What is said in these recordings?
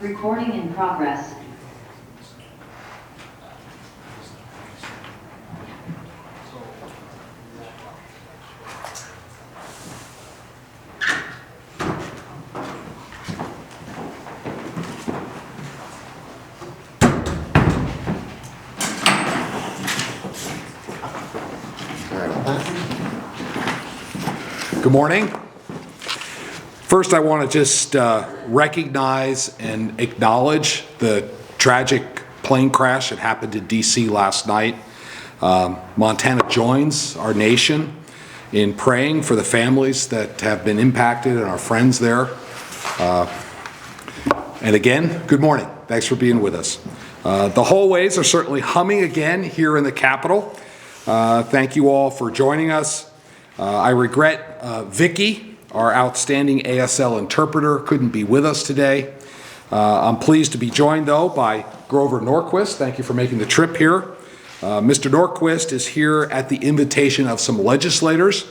Recording in progress. Good morning. First, I want to just recognize and acknowledge the tragic plane crash that happened in D.C. last night. Montana joins our nation in praying for the families that have been impacted and our friends there. And again, good morning. Thanks for being with us. The hallways are certainly humming again here in the Capitol. Thank you all for joining us. I regret Vicki, our outstanding ASL interpreter, couldn't be with us today. I'm pleased to be joined, though, by Grover Norquist. Thank you for making the trip here. Mr. Norquist is here at the invitation of some legislators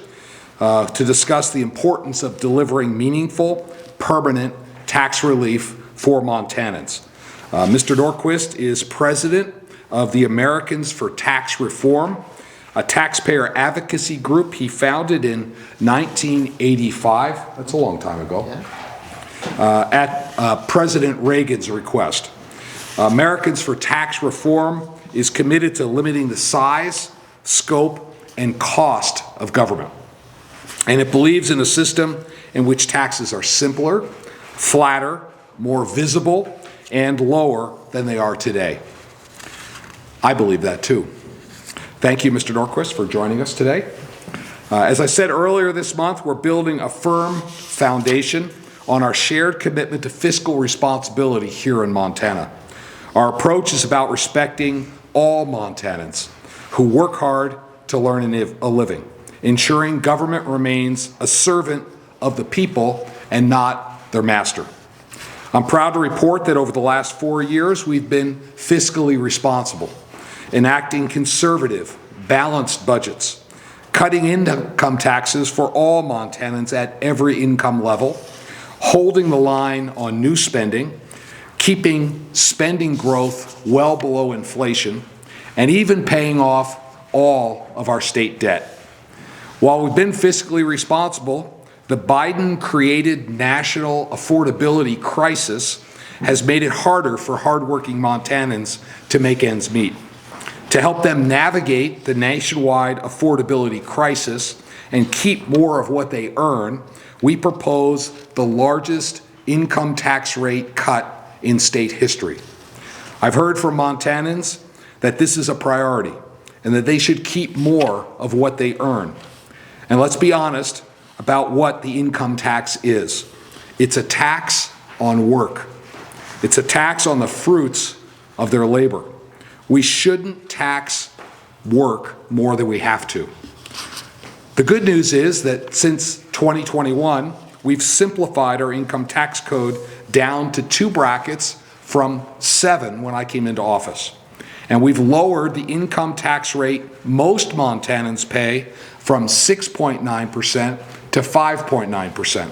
to discuss the importance of delivering meaningful, permanent tax relief for Montanans. Mr. Norquist is president of the Americans for Tax Reform, a taxpayer advocacy group he founded in 1985. That's a long time ago. At President Reagan's request. Americans for Tax Reform is committed to limiting the size, scope, and cost of government. And it believes in a system in which taxes are simpler, flatter, more visible, and lower than they are today. I believe that too. Thank you, Mr. Norquist, for joining us today. As I said earlier this month, we're building a firm foundation on our shared commitment to fiscal responsibility here in Montana. Our approach is about respecting all Montanans who work hard to learn a living, ensuring government remains a servant of the people and not their master. I'm proud to report that over the last 4 years, we've been fiscally responsible, enacting conservative, balanced budgets, cutting income taxes for all Montanans at every income level, holding the line on new spending, keeping spending growth well below inflation, and even paying off all of our state debt. While we've been fiscally responsible, the Biden-created national affordability crisis has made it harder for hardworking Montanans to make ends meet. To help them navigate the nationwide affordability crisis and keep more of what they earn, we propose the largest income tax rate cut in state history. I've heard from Montanans that this is a priority and that they should keep more of what they earn. And let's be honest about what the income tax is. It's a tax on work. It's a tax on the fruits of their labor. We shouldn't tax work more than we have to. The good news is that since 2021, we've simplified our income tax code down to 2 brackets from 7 when I came into office. And we've lowered the income tax rate most Montanans pay from 6.9% to 5.9%.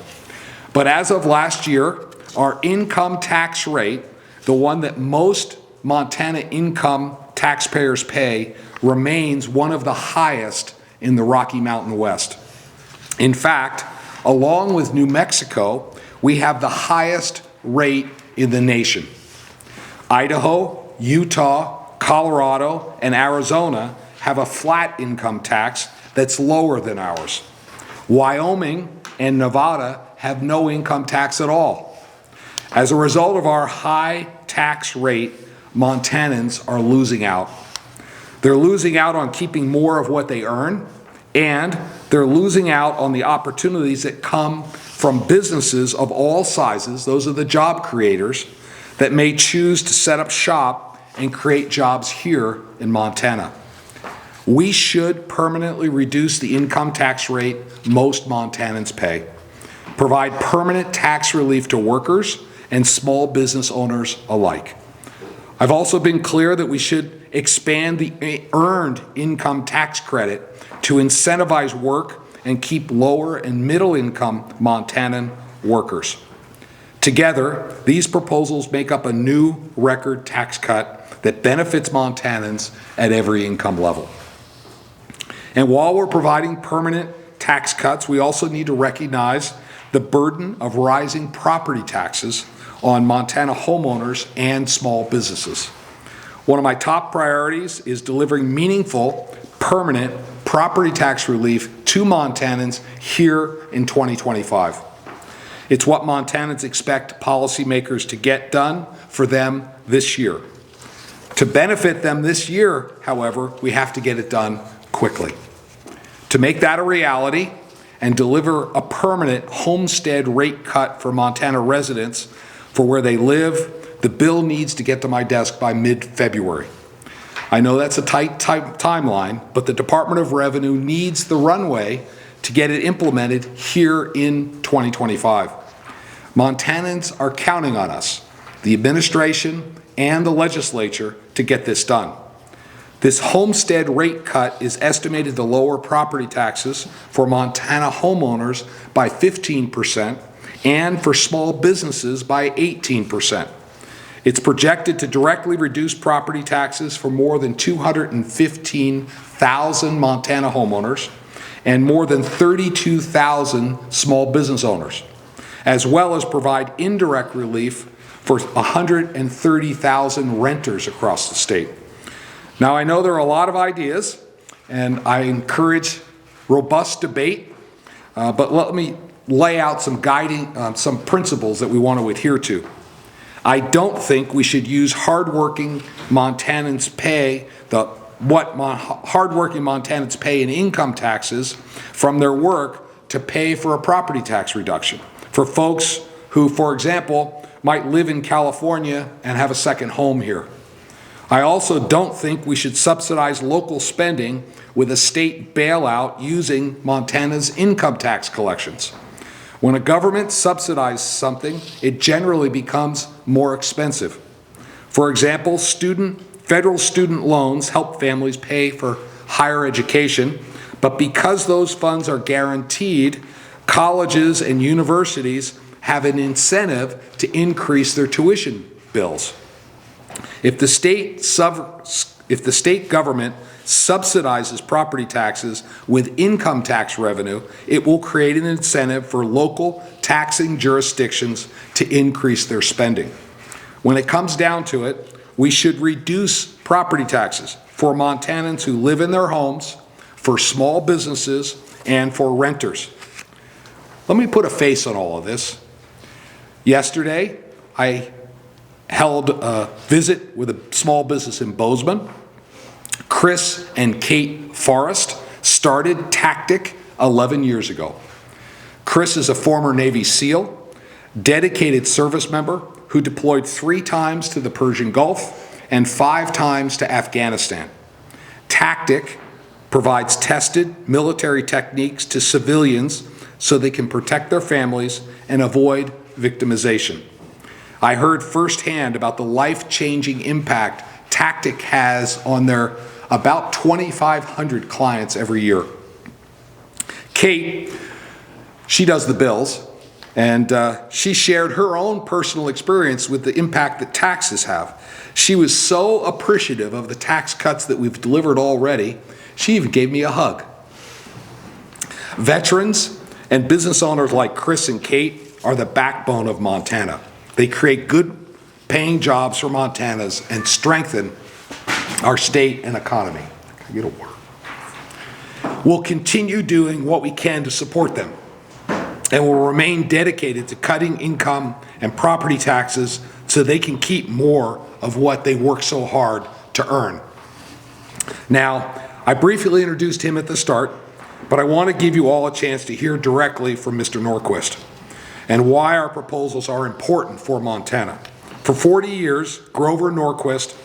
But as of last year, our income tax rate, the one that most Montana income taxpayers pay, remains one of the highest in the Rocky Mountain West. In fact, along with New Mexico, we have the highest rate in the nation. Idaho, Utah, Colorado, and Arizona have a flat income tax that's lower than ours. Wyoming and Nevada have no income tax at all. As a result of our high tax rate, Montanans are losing out. They're losing out on keeping more of what they earn, and they're losing out on the opportunities that come from businesses of all sizes, those are the job creators, that may choose to set up shop and create jobs here in Montana. We should permanently reduce the income tax rate most Montanans pay, provide permanent tax relief to workers and small business owners alike. I've also been clear that we should expand the earned income tax credit to incentivize work and keep lower and middle income Montanan workers. Together, these proposals make up a new record tax cut that benefits Montanans at every income level. And while we're providing permanent tax cuts, we also need to recognize the burden of rising property taxes on Montana homeowners and small businesses. One of my top priorities is delivering meaningful, permanent property tax relief to Montanans here in 2025. It's what Montanans expect policymakers to get done for them this year. To benefit them this year, however, we have to get it done quickly. To make that a reality and deliver a permanent homestead rate cut for Montana residents for where they live, the bill needs to get to my desk by mid-February. I know that's a tight timeline, but the Department of Revenue needs the runway to get it implemented here in 2025. Montanans are counting on us, the administration and the legislature, to get this done. This homestead rate cut is estimated to lower property taxes for Montana homeowners by 15% and for small businesses by 18%. It's projected to directly reduce property taxes for more than 215,000 Montana homeowners and more than 32,000 small business owners, as well as provide indirect relief for 130,000 renters across the state. Now, I know there are a lot of ideas, and I encourage robust debate, but let me lay out some some principles that we want to adhere to. I don't think we should use hardworking Montanans pay hardworking Montanans pay in income taxes from their work to pay for a property tax reduction for folks who, for example, might live in California and have a second home here. I also don't think we should subsidize local spending with a state bailout using Montana's income tax collections. When a government subsidizes something, it generally becomes more expensive. For example, federal student loans help families pay for higher education, but because those funds are guaranteed, colleges and universities have an incentive to increase their tuition bills. If the state government subsidizes property taxes with income tax revenue, it will create an incentive for local taxing jurisdictions to increase their spending. When it comes down to it, we should reduce property taxes for Montanans who live in their homes, for small businesses, and for renters. Let me put a face on all of this. Yesterday, I held a visit with a small business in Bozeman. Chris and Kate Forrest started Tactic 11 years ago. Chris is a former Navy SEAL, dedicated service member who deployed 3 times to the Persian Gulf and 5 times to Afghanistan. Tactic provides tested military techniques to civilians so they can protect their families and avoid victimization. I heard firsthand about the life-changing impact Tactic has on their about 2,500 clients every year. Kate, she does the bills, and she shared her own personal experience with the impact that taxes have. She was so appreciative of the tax cuts that we've delivered already, she even gave me a hug. Veterans and business owners like Chris and Kate are the backbone of Montana. They create good paying jobs for Montanans and strengthen our state and economy. Can I get a word? We'll continue doing what we can to support them, and will remain dedicated to cutting income and property taxes so they can keep more of what they work so hard to earn. Now, I briefly introduced him at the start, but I want to give you all a chance to hear directly from Mr. Norquist and why our proposals are important for Montana. For 40 years, Grover Norquist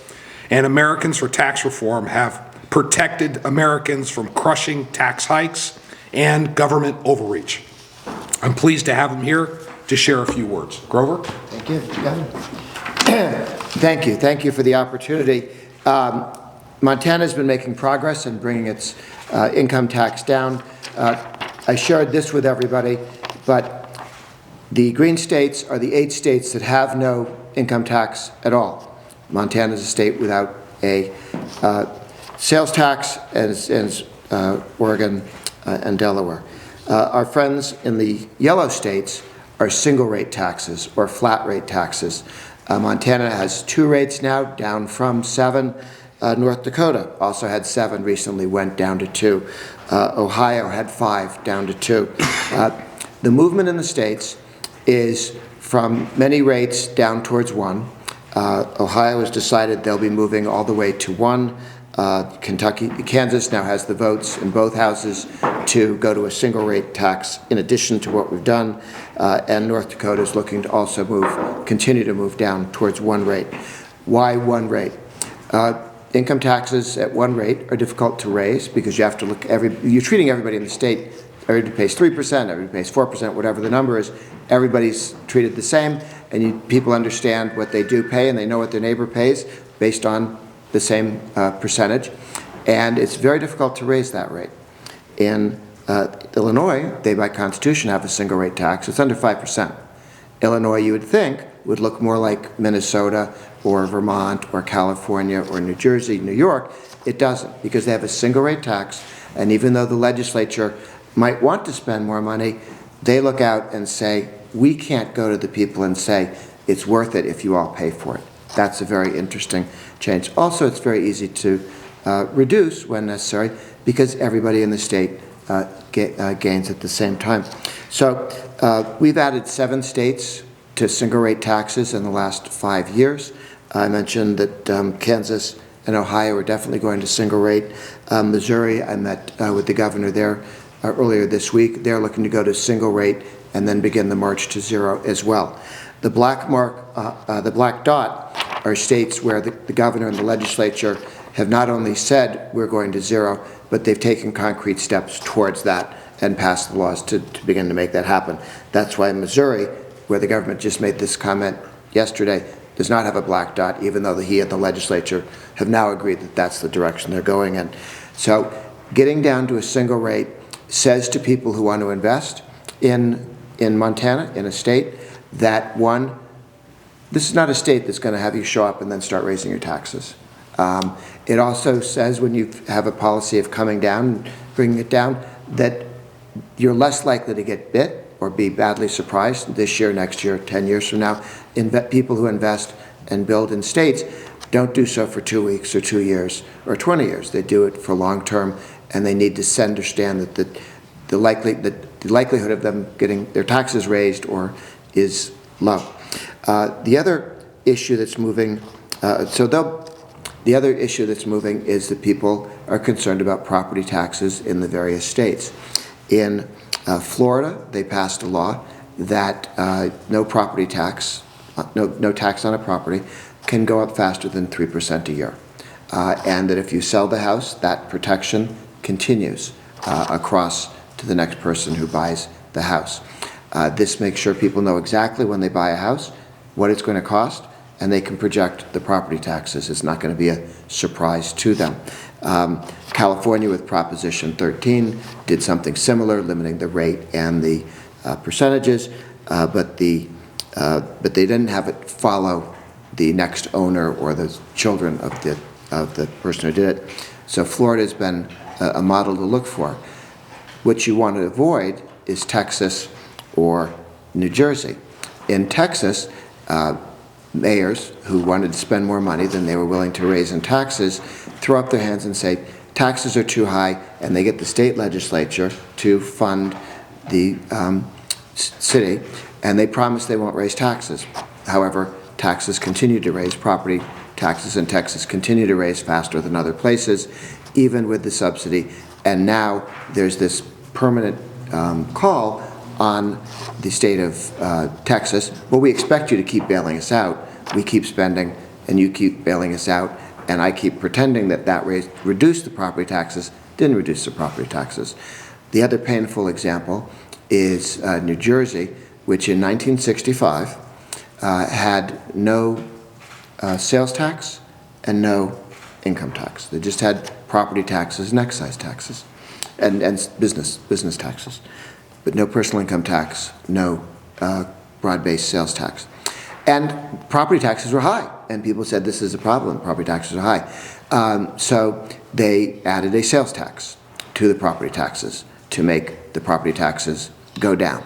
and Americans for Tax Reform have protected Americans from crushing tax hikes and government overreach. I'm pleased to have him here to share a few words. Grover? Thank you. Thank you for the opportunity. Montana's been making progress in bringing its income tax down. I shared this with everybody, but The green states are the 8 states that have no income tax at all. Montana is a state without a sales tax, as Oregon and Delaware. Our friends in the yellow states are single rate taxes or flat rate taxes. Montana has 2 rates now, down from 7. North Dakota also had 7, recently went down to 2. Ohio had 5, down to 2. The movement in the states is from many rates down towards 1. Ohio has decided they'll be moving all the way to 1. Kansas now has the votes in both houses to go to a single rate tax in addition to what we've done, and North Dakota is looking to also continue to move down towards 1 rate. Why 1 rate? Income taxes at 1 rate are difficult to raise because you have to you're treating everybody in the state. Everybody pays 3%, everybody pays 4%, whatever the number is. Everybody's treated the same, and people understand what they do pay, and they know what their neighbor pays based on the same percentage, and it's very difficult to raise that rate. In Illinois, they by constitution have a single rate tax. It's under 5%. Illinois, you would think, would look more like Minnesota or Vermont or California or New Jersey, New York. It doesn't, because they have a single rate tax, and even though the legislature might want to spend more money, they look out and say, we can't go to the people and say, it's worth it if you all pay for it. That's a very interesting change. Also, it's very easy to reduce when necessary because everybody in the state gains at the same time. So we've added 7 states to single rate taxes in the last 5 years. I mentioned that Kansas and Ohio are definitely going to single rate. Missouri, I met with the governor there earlier this week. They're looking to go to single rate and then begin the march to 0 as well. The black dot are states where the governor and the legislature have not only said we're going to 0, but they've taken concrete steps towards that and passed the laws to begin to make that happen. That's why Missouri, where the government just made this comment yesterday, does not have a black dot, even though he and the legislature have now agreed that that's the direction they're going in. So getting down to a single rate says to people who want to invest in Montana, in a state, that one, this is not a state that's going to have you show up and then start raising your taxes. It also says when you have a policy of coming down, bringing it down, that you're less likely to get bit or be badly surprised this year, next year, 10 years from now. People who invest and build in states don't do so for 2 weeks or 2 years or 20 years. They do it for long term, and they need to understand that the likelihood of them getting their taxes raised is low. The other issue that's moving, the other issue that's moving is that people are concerned about property taxes in the various states. In Florida, they passed a law that no property tax, no tax on a property can go up faster than 3% a year. And that if you sell the house, that protection continues across to the next person who buys the house. This makes sure people know exactly when they buy a house what it's going to cost, and they can project the property taxes. It's not going to be a surprise to them. California, with Proposition 13, did something similar, limiting the rate and the percentages, but they didn't have it follow the next owner or the children of the person who did it. So Florida has been a model to look for. What you want to avoid is Texas or New Jersey. In Texas, mayors who wanted to spend more money than they were willing to raise in taxes throw up their hands and say taxes are too high, and they get the state legislature to fund the city, and they promise they won't raise taxes. However, taxes continue to raise. Property taxes in Texas continue to raise faster than other places, even with the subsidy. And now there's this permanent call on the state of Texas. Well, we expect you to keep bailing us out. We keep spending, and you keep bailing us out, and I keep pretending that reduced the property taxes. Didn't reduce the property taxes. The other painful example is New Jersey, which in 1965 had no sales tax and no income tax. They just had property taxes and excise taxes and business taxes, but no personal income tax, no broad-based sales tax. And property taxes were high, and people said this is a problem, property taxes are high. So they added a sales tax to the property taxes to make the property taxes go down.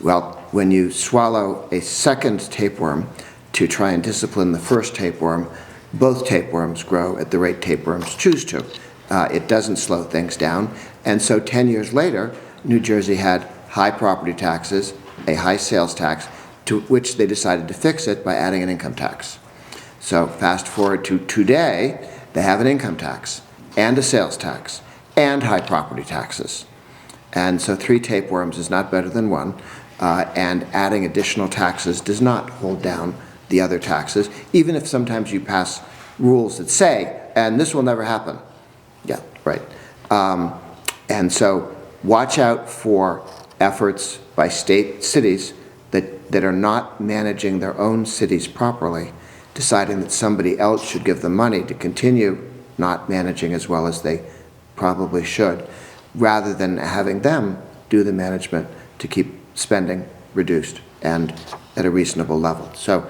Well, when you swallow a second tapeworm to try and discipline the first tapeworm, both tapeworms grow at the rate tapeworms choose to. It doesn't slow things down, and so 10 years later, New Jersey had high property taxes, a high sales tax, to which they decided to fix it by adding an income tax. So fast forward to today, they have an income tax and a sales tax and high property taxes. And so 3 tapeworms is not better than 1, and adding additional taxes does not hold down the other taxes, even if sometimes you pass rules that say, and this will never happen. Yeah, right. And so watch out for efforts by cities that are not managing their own cities properly, deciding that somebody else should give them money to continue not managing as well as they probably should, rather than having them do the management to keep spending reduced and at a reasonable level. So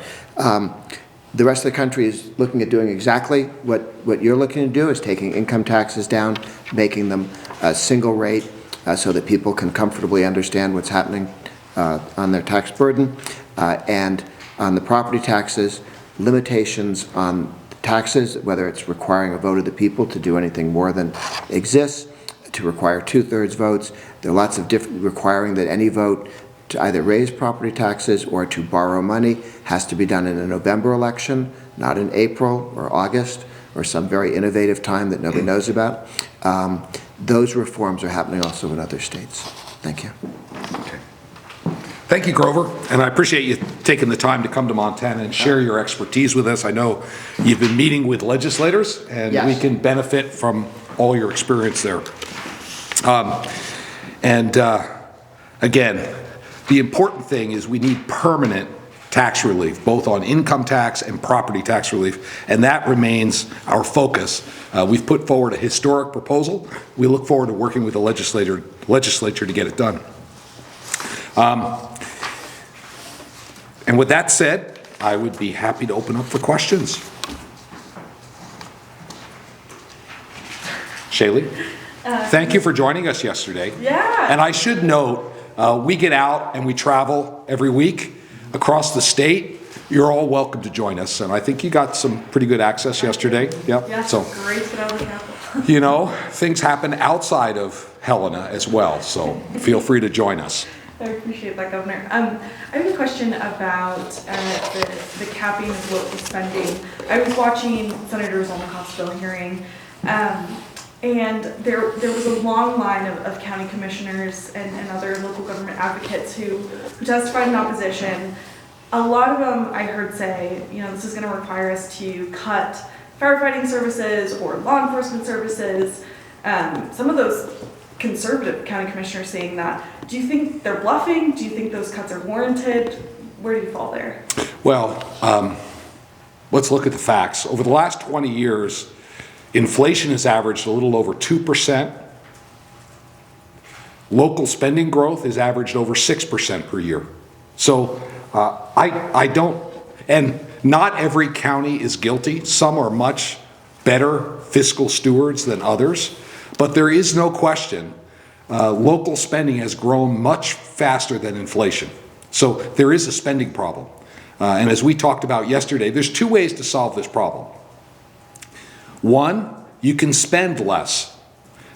the rest of the country is looking at doing exactly what you're looking to do, is taking income taxes down, making them a single rate so that people can comfortably understand what's happening on their tax burden, and on the property taxes, limitations on taxes, whether it's requiring a vote of the people to do anything more than exists, to require 2/3 votes. There are lots of different requiring that any vote to either raise property taxes or to borrow money has to be done in a November election, not in April or August or some very innovative time that nobody knows about. Those reforms are happening also in other states. Thank you. Okay. Thank you, Grover, and I appreciate you taking the time to come to Montana and share your expertise with us. I know you've been meeting with legislators, and yes, we can benefit from all your experience there. Again, the important thing is we need permanent tax relief, both on income tax and property tax relief, and that remains our focus. We've put forward a historic proposal. We look forward to working with the legislature to get it done. And with that said, I would be happy to open up for questions. Shaylee, thank you for joining us yesterday. Yeah. And I should note, we get out and we travel every week across the state. You're all welcome to join us, and I think you got some pretty good access yesterday. Yep. Yeah, So, great that I was careful. you know, things happen outside of Helena as well, so feel free to join us. I appreciate that, Governor. I have a question about the capping of local spending. I was watching Senator Zolnikov's bill hearing, and there was a long line of county commissioners and other local government advocates who testified in opposition. A lot of them I heard say, you know, this is going to require us to cut firefighting services or law enforcement services. Some of those conservative county commissioners saying that. Do you think they're bluffing? Do you think those cuts are warranted? Where do you fall there? Well, let's look at the facts. Over the last 20 years, inflation has averaged a little over 2%. Local spending growth has averaged over 6% per year. So I don't, and not every county is guilty. Some are much better fiscal stewards than others, but there is no question local spending has grown much faster than inflation. So there is a spending problem. And as we talked about yesterday, there's 2 ways to solve this problem. One, you can spend less.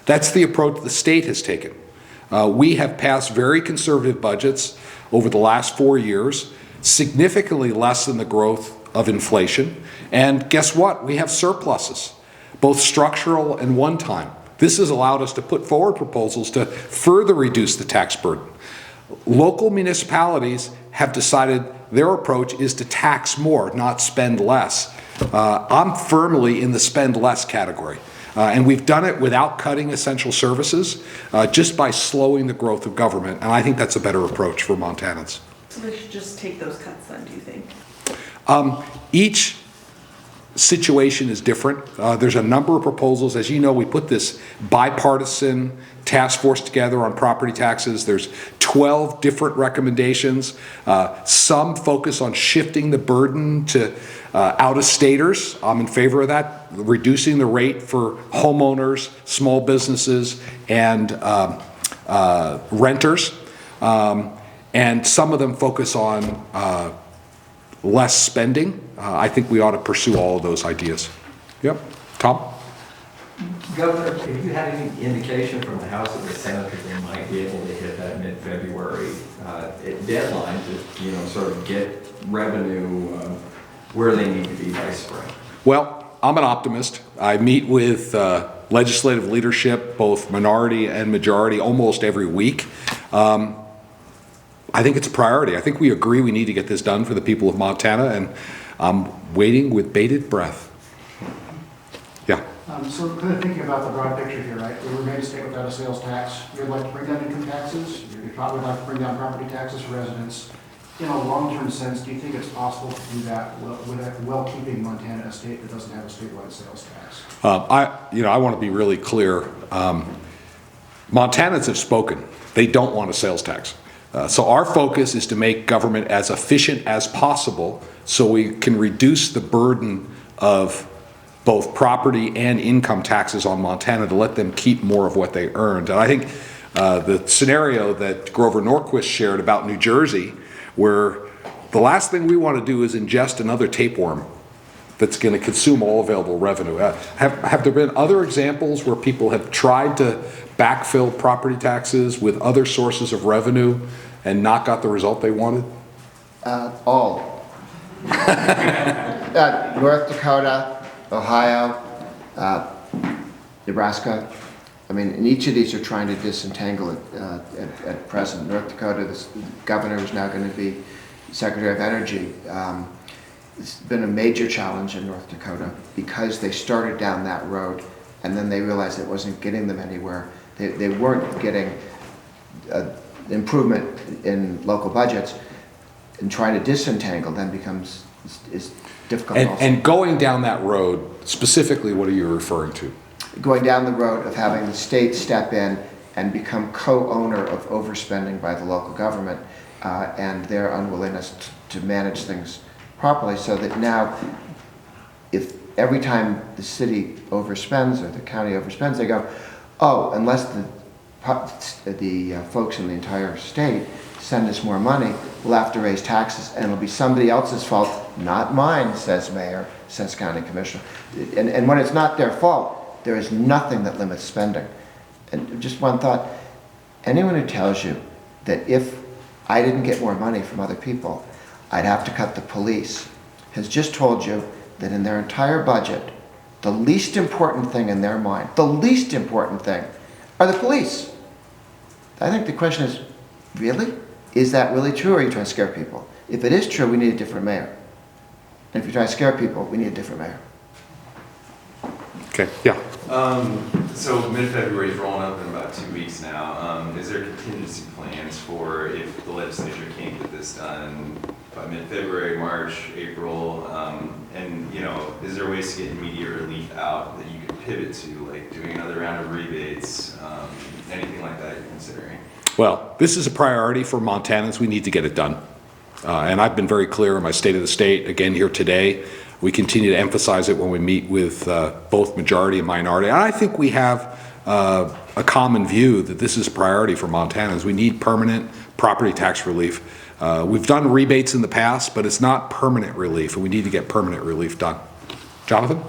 That's the approach the state has taken. We have passed very conservative budgets over the last 4 years, significantly less than the growth of inflation. And guess what? We have surpluses, both structural and one-time. This has allowed us to put forward proposals to further reduce the tax burden. Local municipalities have decided their approach is to tax more, not spend less. I'm firmly in the spend less category. And we've done it without cutting essential services, just by slowing the growth of government. And I think that's a better approach for Montanans. So they should just take those cuts then, do you think? situation is different. There's a number of proposals. As you know, we put this bipartisan task force together on property taxes. There's 12 different recommendations. Some focus on shifting the burden to out-of-staters. I'm in favor of that, reducing the rate for homeowners, small businesses, and renters. And some of them focus on less spending. I think we ought to pursue all of those ideas. Yep. Tom? Governor, have you had any indication from the House or the Senate that they might be able to hit that mid-February deadline to, sort of get revenue where they need to be by spring? Well, I'm an optimist. I meet with legislative leadership, both minority and majority, almost every week. I think it's a priority. I think we agree we need to get this done for the people of Montana, and I'm waiting with bated breath. Yeah. So kind of thinking about the broad picture here, right? We remain a state without a sales tax. We'd like to bring down income taxes. We'd probably like to bring down property taxes for residents. In a long-term sense, do you think it's possible to do that while keeping Montana a state that doesn't have a statewide sales tax? I want to be really clear. Montanans have spoken. They don't want a sales tax. So our focus is to make government as efficient as possible so we can reduce the burden of both property and income taxes on Montana to let them keep more of what they earned. And I think the scenario that Grover Norquist shared about New Jersey, where the last thing we want to do is ingest another tapeworm that's going to consume all available revenue. Have there been other examples where people have tried to backfill property taxes with other sources of revenue and not got the result they wanted? All. North Dakota, Ohio, Nebraska. I mean, and each of these are trying to disentangle it at present. North Dakota, the governor is now going to be Secretary of Energy. It's been a major challenge in North Dakota because they started down that road and then they realized it wasn't getting them anywhere. They weren't getting improvement in local budgets, and trying to disentangle then is difficult. And going down that road, specifically, what are you referring to? Going down the road of having the state step in and become co-owner of overspending by the local government and their unwillingness to manage things properly, so that now if every time the city overspends or the county overspends, they go, oh, unless the folks in the entire state send us more money, we'll have to raise taxes and it'll be somebody else's fault, not mine, says mayor, says county commissioner. And when it's not their fault, there is nothing that limits spending. And just one thought, anyone who tells you that if I didn't get more money from other people, I'd have to cut the police, has just told you that in their entire budget, the least important thing in their mind, the least important thing, are the police. I think the question is, really? Is that really true, or are you trying to scare people? If it is true, we need a different mayor. And if you're trying to scare people, we need a different mayor. Okay, yeah. So mid-February is rolling up in about 2 weeks now. Is there contingency plans for if the legislature can't get this done by mid-February, March, April? And is there ways to get immediate relief out that you could pivot to, like doing another round of rebates, anything like that you're considering? Well, this is a priority for Montanans. We need to get it done. And I've been very clear in my State of the State, again here today. We continue to emphasize it when we meet with both majority and minority. And I think we have a common view that this is a priority for Montanans. We need permanent property tax relief. We've done rebates in the past, but it's not permanent relief, and we need to get permanent relief done. Jonathan?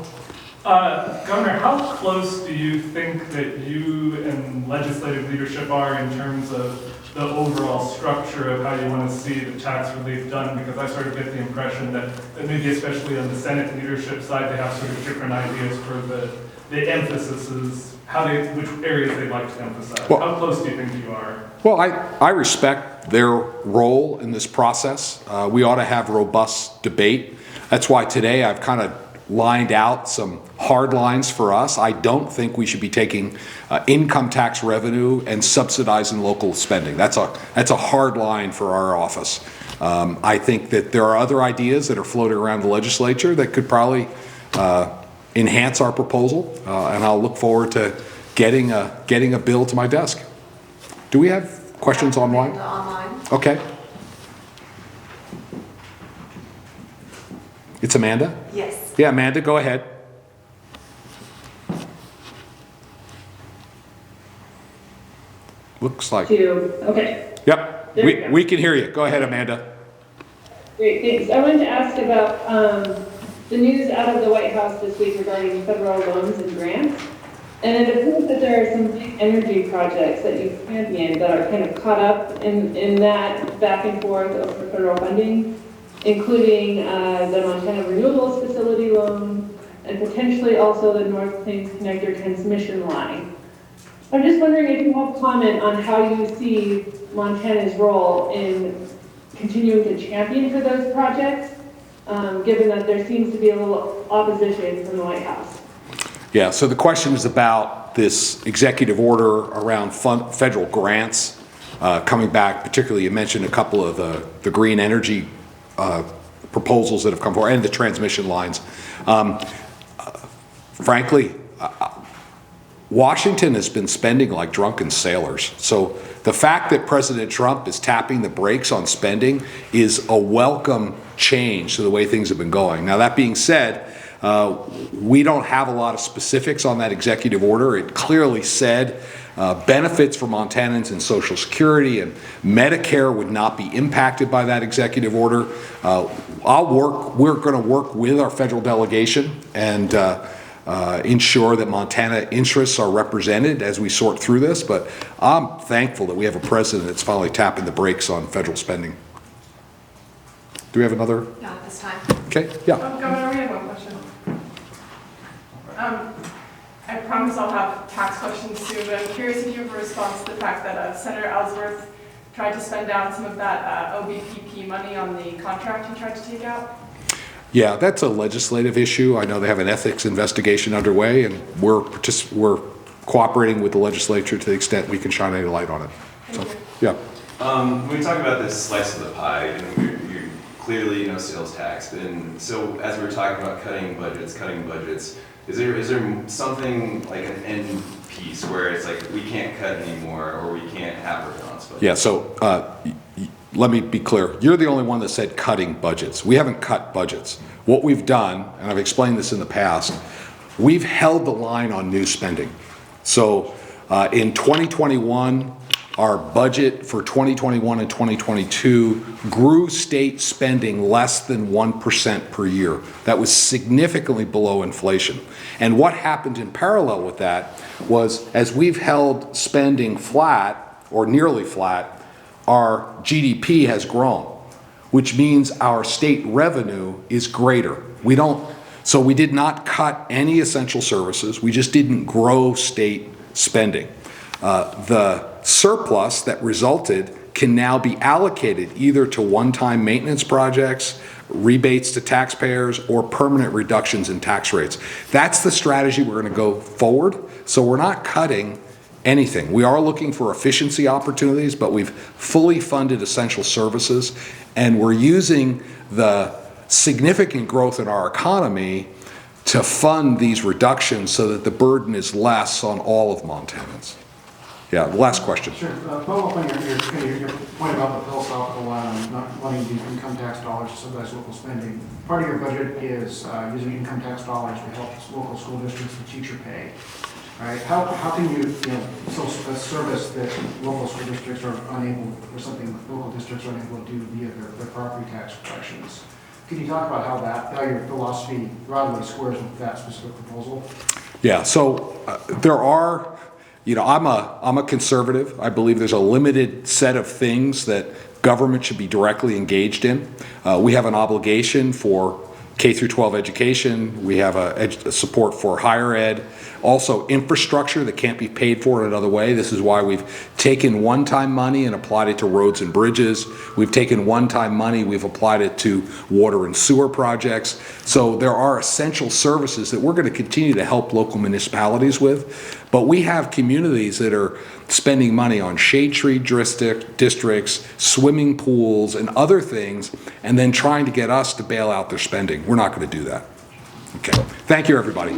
Governor, how close do you think that you and legislative leadership are in terms of the overall structure of how you want to see the tax relief done? Because I sort of get the impression that maybe especially on the Senate leadership side, they have sort of different ideas for the emphasis is which areas they'd like to emphasize. Well, how close do you think you are? Well, I respect their role in this process. We ought to have robust debate. That's why today I've kind of lined out some hard lines for us. I don't think we should be taking income tax revenue and subsidizing local spending. That's a hard line for our office. I think that there are other ideas that are floating around the legislature that could probably enhance our proposal, and I'll look forward to getting a bill to my desk. Do we have questions online? Online. Okay. It's Amanda? Yes. Yeah, Amanda, go ahead. Looks like. Okay, Yep, There we go. we can hear you. Go ahead, Amanda. great, thanks. I wanted to ask about the news out of the White House this week regarding federal loans and grants. And it appears that there are some big energy projects that you've championed that are kind of caught up in that back and forth over federal funding, including the Montana Renewables Facility loan and potentially also the North Plains Connector transmission line. I'm just wondering if you have comment on how you see Montana's role in continuing to champion for those projects, given that there seems to be a little opposition from the White House. Yeah, so the question is about this executive order around federal grants coming back. Particularly, you mentioned a couple of the green energy proposals that have come forward and the transmission lines. Frankly, Washington has been spending like drunken sailors. So the fact that President Trump is tapping the brakes on spending is a welcome change to the way things have been going. Now, that being said, we don't have a lot of specifics on that executive order. It clearly said benefits for Montanans in Social Security and Medicare would not be impacted by that executive order. We're going to work with our federal delegation and ensure that Montana interests are represented as we sort through this, but I'm thankful that we have a president that's finally tapping the brakes on federal spending. Do we have another? Not this time. Okay, yeah. Governor, we have one question. I promise I'll have tax questions soon, but I'm curious if you have a response to the fact that Senator Ellsworth tried to spend down some of that OBPP money on the contract he tried to take out. Yeah, that's a legislative issue. I know they have an ethics investigation underway, and we're cooperating with the legislature to the extent we can shine any light on it. So, yeah. When we talk about this slice of the pie, and you're clearly no sales tax, so as we're talking about cutting budgets, is there something like an end piece where it's like we can't cut anymore or we can't have a balanced budget? Yeah, so let me be clear. You're the only one that said cutting budgets. We haven't cut budgets. What we've done, and I've explained this in the past, we've held the line on new spending. So in 2021, our budget for 2021 and 2022 grew state spending less than 1% per year. That was significantly below inflation. And what happened in parallel with that was, as we've held spending flat or nearly flat, our GDP has grown, which means our state revenue is greater. So we did not cut any essential services. We just didn't grow state spending. The surplus that resulted can now be allocated either to one-time maintenance projects, rebates to taxpayers, or permanent reductions in tax rates. That's the strategy we're going to go forward. So we're not cutting anything. We are looking for efficiency opportunities, but we've fully funded essential services, and we're using the significant growth in our economy to fund these reductions so that the burden is less on all of Montanans. Yeah, last question. Sure. Follow up on your point about the philosophical not wanting to use income tax dollars to subsidize local spending. Part of your budget is using income tax dollars to help local school districts with teacher pay. Right? How can you so a service that local school districts are unable, or something local districts are unable to do via their property tax collections? Can you talk about how your philosophy broadly squares with that specific proposal? Yeah, so there are, I'm a conservative. I believe there's a limited set of things that government should be directly engaged in. We have an obligation for K through 12 education. We have a support for higher ed. Also, infrastructure that can't be paid for in another way. This is why we've taken one-time money and applied it to roads and bridges. We've taken one-time money, we've applied it to water and sewer projects. So there are essential services that we're going to continue to help local municipalities with. But we have communities that are spending money on shade tree districts, swimming pools, and other things, and then trying to get us to bail out their spending. We're not going to do that. Okay, thank you, everybody.